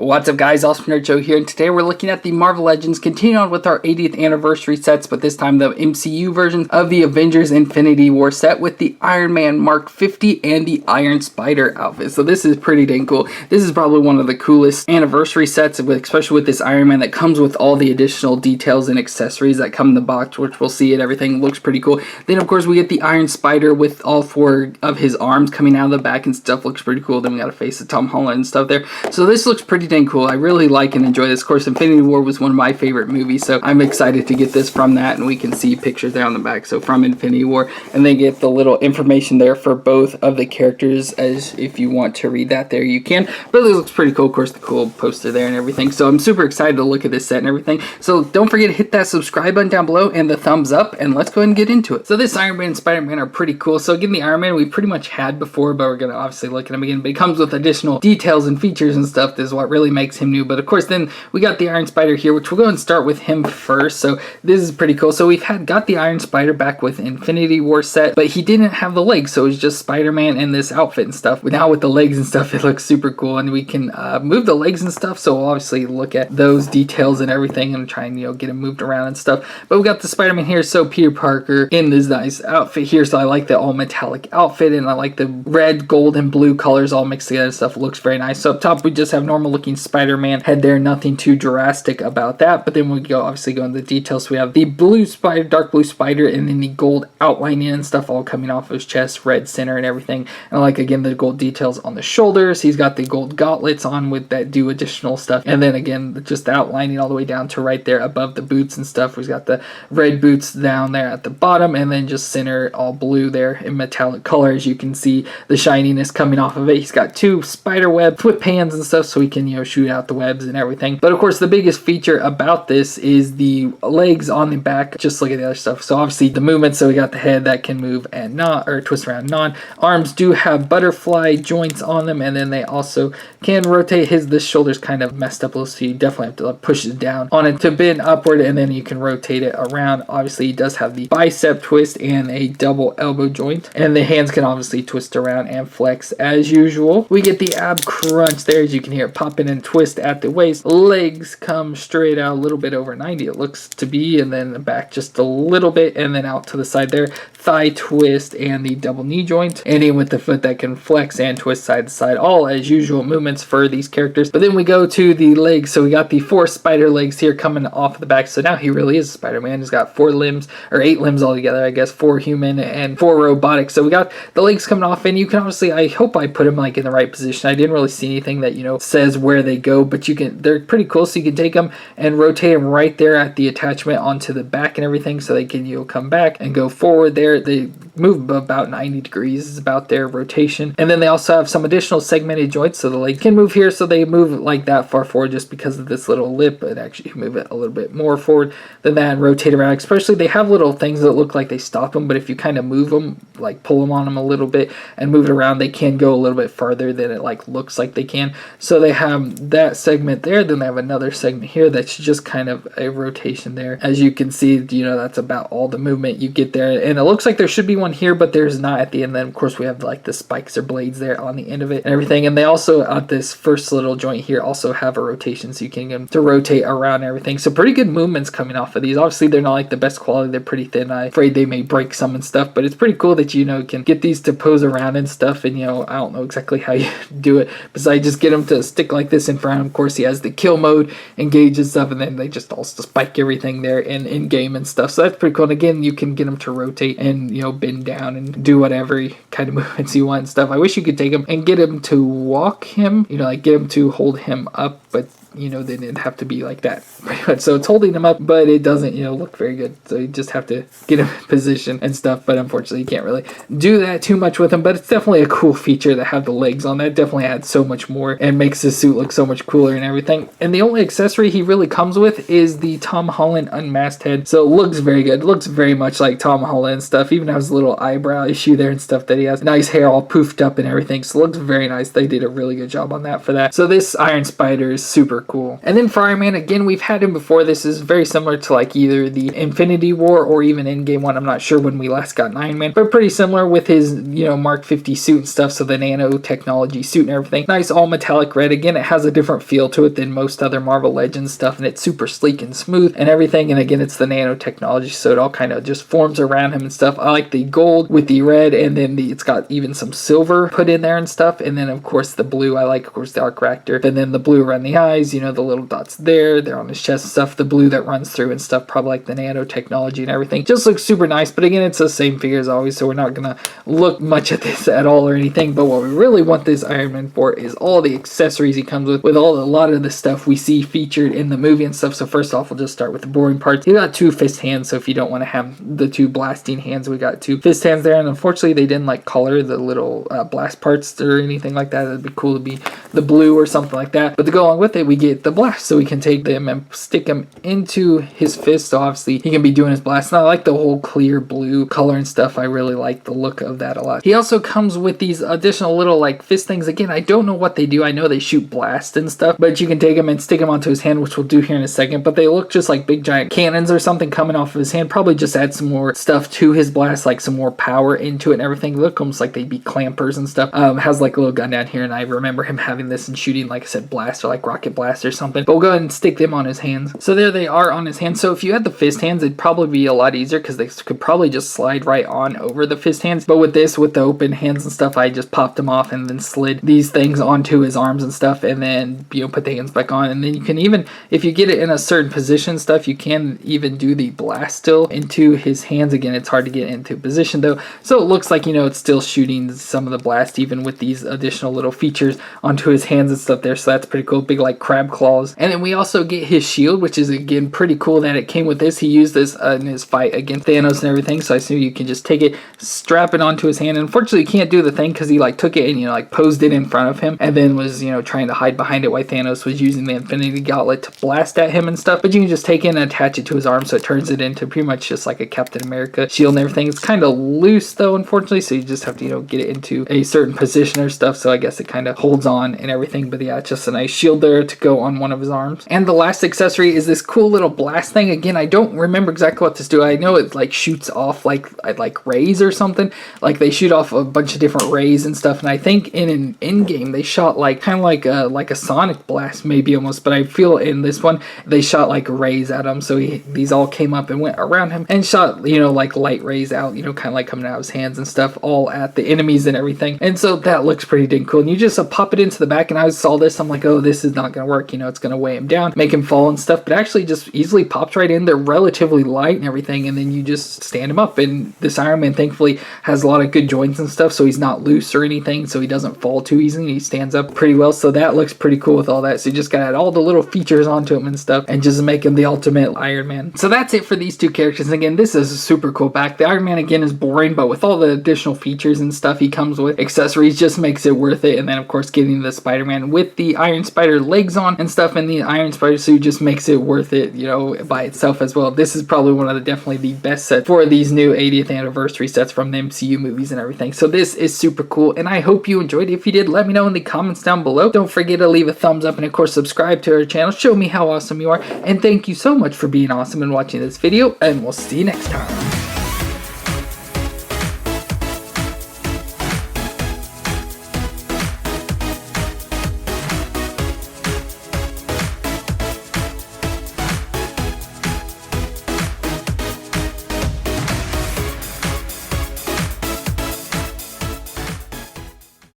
What's up guys, FallenRedZeo here, and today we're looking at the Marvel Legends, continuing on with our 80th anniversary sets, but this time the MCU version of the Avengers Infinity War set with the Iron Man Mark 50 and the Iron Spider outfit. So this is pretty dang cool. This is probably one of the coolest anniversary sets, especially with this Iron Man that comes with all the additional details and accessories that come in the box, which we'll see, and everything looks pretty cool. Then of course we get the Iron Spider with all 4 of his arms coming out of the back and stuff, looks pretty cool. Then we got a face of Tom Holland and stuff there. So this looks pretty dang cool. I really like and enjoy this. Of course, Infinity War was one of my favorite movies, so I'm excited to get this from that, and we can see pictures there on the back. So from Infinity War, and they get the little information there for both of the characters, as if you want to read that there, you can. But this looks pretty cool. Of course, the cool poster there and everything. So I'm super excited to look at this set and everything. So don't forget to hit that subscribe button down below and the thumbs up, and let's go ahead and get into it. So this Iron Man and Spider-Man are pretty cool. So again, the Iron Man we pretty much had before, but we're going to obviously look at him again. But it comes with additional details and features and stuff. This is what really makes him new. But of course, then we got the Iron Spider here, which we'll go and start with him first. So this is pretty cool. So we've got the Iron Spider back with Infinity War set, but he didn't have the legs, so it was just Spider-Man in this outfit and stuff. But now with the legs and stuff, it looks super cool, and we can move the legs and stuff. So we'll obviously look at those details and everything and try and get him moved around and stuff. But we got the Spider-Man here. So Peter Parker in this nice outfit here. So I like the all metallic outfit, and I like the red, gold, and blue colors all mixed together and stuff. It looks very nice. So up top we just have normal looking Spider-Man head there, nothing too drastic about that. But then we obviously go into the details. So we have the blue spider, dark blue spider, and then the gold outlining and stuff all coming off of his chest, red center and everything. And I like again the gold details on the shoulders. He's got the gold gauntlets on with that do additional stuff, and then again just the outlining all the way down to right there above the boots and stuff. He's got the red boots down there at the bottom, and then just center all blue there in metallic color. As you can see the shininess coming off of it. He's got 2 spider web whip hands and stuff, so he can shoot out the webs and everything. But of course the biggest feature about this is the legs on the back. Just look at the other stuff. So obviously the movement, so we got the head that can move and not, or twist around, non. Arms do have butterfly joints on them, and then they also can rotate. This shoulder's kind of messed up a little, so you definitely have to push it down on it to bend upward, and then you can rotate it around. Obviously he does have the bicep twist and a double elbow joint, and the hands can obviously twist around and flex as usual. We get the ab crunch there, as you can hear it popping and twist at the waist. Legs come straight out a little bit over 90 it looks to be, and then the back just a little bit, and then out to the side there. Thigh twist and the double knee joint, and in with the foot that can flex and twist side to side, all as usual movements for these characters. But then we go to the legs. So we got the 4 spider legs here coming off of the back. So now he really is Spider-Man. He's got 4 limbs, or 8 limbs altogether, I guess, 4 human and 4 robotic. So we got the legs coming off, and you can obviously, I hope I put them like in the right position. I didn't really see anything that says where they go, but they're pretty cool. So you can take them and rotate them right there at the attachment onto the back and everything, so they can come back and go forward there. They move about 90 degrees is about their rotation, and then they also have some additional segmented joints, so the leg can move here, so they move like that far forward just because of this little lip. But actually move it a little bit more forward than that and rotate around. Especially they have little things that look like they stop them, but if you kind of move them, like pull them on them a little bit and move it around, they can go a little bit farther than it looks like they can. So they have that segment there, then they have another segment here that's just kind of a rotation there. As you can see, that's about all the movement you get there, and it looks like there should be one here, but there's not at the end. Then of course we have like the spikes or blades there on the end of it and everything, and they also at this first little joint here also have a rotation, so you can get them to rotate around and everything. So pretty good movements coming off of these. Obviously they're not like the best quality, they're pretty thin. I'm afraid they may break some and stuff, but it's pretty cool that can get these to pose around and stuff. And I don't know exactly how you do it besides just get them to stick like this in front. Of course he has the kill mode engage and stuff, and then they just also spike everything there in game and stuff. So that's pretty cool. And again, you can get them to rotate and bend down and do whatever kind of movements you want and stuff. I wish you could take him and get him to walk him, like get him to hold him up, but then it'd have to be like that pretty much. So it's holding him up, but it doesn't look very good, so you just have to get him in position and stuff. But unfortunately you can't really do that too much with him. But it's definitely a cool feature to have the legs on. That definitely adds so much more and makes the suit look so much cooler and everything. And the only accessory he really comes with is the Tom Holland unmasked head. So it looks very good. It looks very much like Tom Holland and stuff. Even has a little eyebrow issue there and stuff that he has. Nice hair all poofed up and everything, so it looks very nice. They did a really good job on that for that. So this Iron Spider is super cool. And then for Iron Man, again, we've had him before. This is very similar to like either the Infinity War or even Endgame one. I'm not sure when we last got an Iron Man, but pretty similar with his, you know, Mark 50 suit and stuff. So the nanotechnology suit and everything. Nice all metallic red. Again, it has a different feel to it than most other Marvel Legends stuff, and it's super sleek and smooth and everything. And again, it's the nanotechnology, so it all kind of just forms around him and stuff. I like the gold with the red, and then it's got even some silver put in there and stuff. And then of course the blue, I like, of course, the arc reactor. And then the blue around the eyes, you know, the little dots there, they're on his chest and stuff. The blue that runs through and stuff, probably like the nanotechnology and everything. Just looks super nice. But again, it's the same figure as always, so we're not gonna look much at this at all or anything. But what we really want this Iron Man for is all the accessories he comes with a lot of the stuff we see featured in the movie and stuff. So first off, we'll just start with the boring parts. You got 2 fist hands, so if you don't want to have the 2 blasting hands, we got 2 fist hands there. And unfortunately, they didn't like color the little blast parts or anything like that. It'd be cool to be the blue or something like that. But to go along with it, we get the blast, so we can take them and stick them into his fist. So obviously, he can be doing his blast. And I like the whole clear blue color and stuff. I really like the look of that a lot. He also comes with these additional little like fist things. Again, I don't know what they do. I know they shoot blast and stuff, but you can take them and stick them onto his hand, which we'll do here in a second. But they look just like big giant cannons or something coming off of his hand. Probably just add some more stuff to his blast, like some more power into it and everything. They look almost like they'd be clampers and stuff. Has like a little gun down here, and I remember him having this and shooting, like I said, blast or like rocket blast or something. But we'll go ahead and stick them on his hands. So there they are on his hands. So if you had the fist hands, it'd probably be a lot easier because they could probably just slide right on over the fist hands. But with this, with the open hands and stuff, I just popped them off and then slid these things onto his arms and stuff, and then, you know, put the hands back on. And then you can even, if you get it in a certain position stuff, you can even do the blast still into his hands. Again, it's hard to get into position though, so it looks like, you know, it's still shooting some of the blast even with these additional little features onto his hands and stuff there. So that's pretty cool. Big like crab claws. And then we also get his shield, which is again pretty cool that it came with this. He used this in his fight against Thanos and everything, so I assume you can just take it, strap it onto his hand. And unfortunately, you can't do the thing because he like took it and, you know, like posed it in front of him and then was, you know, trying to hide behind it while Thanos was using the Infinity Gauntlet to blast at him and stuff. But you can just take it and attach it to his arm, so it turns it into pretty much just like a Captain America shield and everything. It's kind of loose though, unfortunately, so you just have to, you know, get it into a certain position or stuff. So I guess it kind of holds on and everything. But yeah, it's just a nice shield there to go on one of his arms. And the last accessory is this cool little blast thing. Again, I don't remember exactly what this do. I know it like shoots off like rays or something. Like they shoot off a bunch of different rays and stuff. And I think in an Endgame they shot like kind of like a sonic blast maybe almost. But I feel in this one they shot like rays at him. So these all came up and went around him and shot, you know, like light rays out, you know, kind of like coming out of his hands and stuff, all at the enemies and everything. And so that looks pretty dang cool. And you just pop it into the back, and I saw this, I'm like, oh, this is not gonna work, you know, it's gonna weigh him down, make him fall and stuff. But actually just easily pops right in. They're relatively light and everything, and then you just stand him up. And this Iron Man thankfully has a lot of good joints and stuff, so he's not loose or anything, so he doesn't fall too easily. He stands up pretty well, so that looks pretty cool with all that. So you just gotta add all the little features onto him and stuff and just make him the ultimate Iron Man. So that's it for these 2 characters. And again, this is a super cool pack. The Iron Man again is boring, but with all the additional features and stuff he comes with, accessories, just makes it worth it. And then of course getting the Spider-Man with the Iron Spider legs on and stuff, and the Iron Spider suit just makes it worth it, you know, by itself as well. This is probably one of the definitely the best sets for these new 80th anniversary sets from the MCU movies and everything. So this is super cool, and I hope you enjoyed it. If you did, let me know in the comments down below. Don't forget to leave a thumbs up, and of course subscribe to our channel. Show me how awesome you are, and thank you so much for being awesome and watching this video, and we'll see you next time.